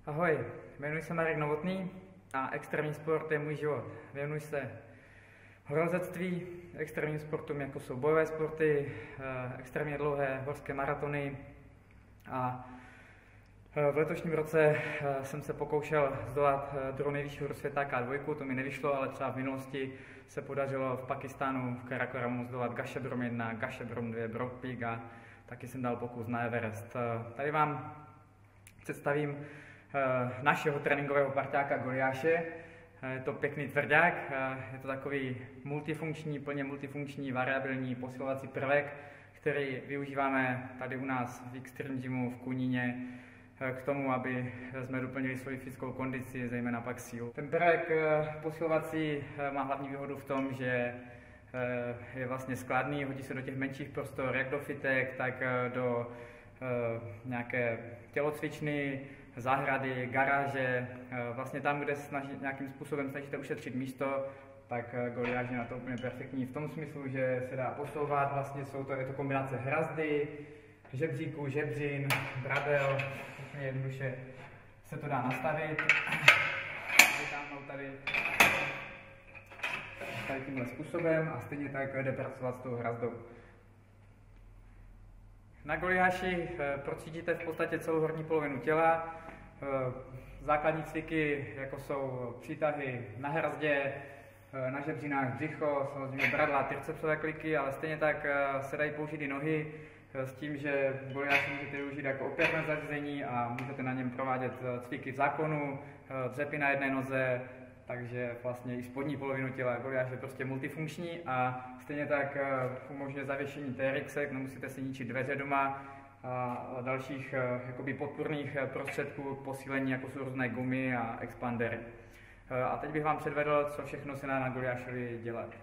Ahoj, jmenuji se Marek Novotný a extrémní sport je můj život. Věnuji se horolezectví, extrémním sportům, jako jsou bojové sporty, extrémně dlouhé horské maratony a v letošním roce jsem se pokoušel zdolat druhou nejvyšší horu světa K2, to mi nevyšlo, ale třeba v minulosti se podařilo v Pakistánu v Karakoramu zdolat Gasherbrum 1, Gasherbrum 2, Broad Peak a taky jsem dal pokus na Everest. Tady vám představím našeho tréninkového parťáka Goliáše. Je to pěkný tvrdák, je to takový multifunkční, plně multifunkční, variabilní posilovací prvek, který využíváme tady u nás v Extreme Gymu v Kuníně k tomu, aby jsme doplnili svoji fyzickou kondici, zejména pak sílu. Ten prvek posilovací má hlavní výhodu v tom, že je vlastně skladný, hodí se do těch menších prostor, jak do fitek, tak do nějaké tělocvičny, zahrady, garáže, vlastně tam, kde se nějakým způsobem snažíte ušetřit místo, tak Goliáš je na to úplně perfektní v tom smyslu, že se dá posouvat, vlastně je to kombinace hrazdy, žebříků, žebřin, bradel, úplně jednoduše se to dá nastavit, vytáhnout tady tímhle způsobem a stejně tak jde pracovat s tou hrazdou. Na Goliáši procítíte v podstatě celou horní polovinu těla. Základní cviky, jako jsou přítahy na hrazdě, na žebřinách, břicho, samozřejmě bradla, tricepsové kliky, ale stejně tak se dají použít i nohy s tím, že Goliáš můžete využít jako opěrné zařízení a můžete na něm provádět cviky v zákonu, dřepy na jedné noze, takže vlastně i spodní polovinu těla. Goliáš je prostě multifunkční a stejně tak umožňuje zavěšení TRXek, nemusíte si ničit dveře doma a dalších jakoby podpůrných prostředků k posílení, jako jsou různé gumy a expandery. A teď bych vám předvedl, co všechno se dá na Goliášovi dělat.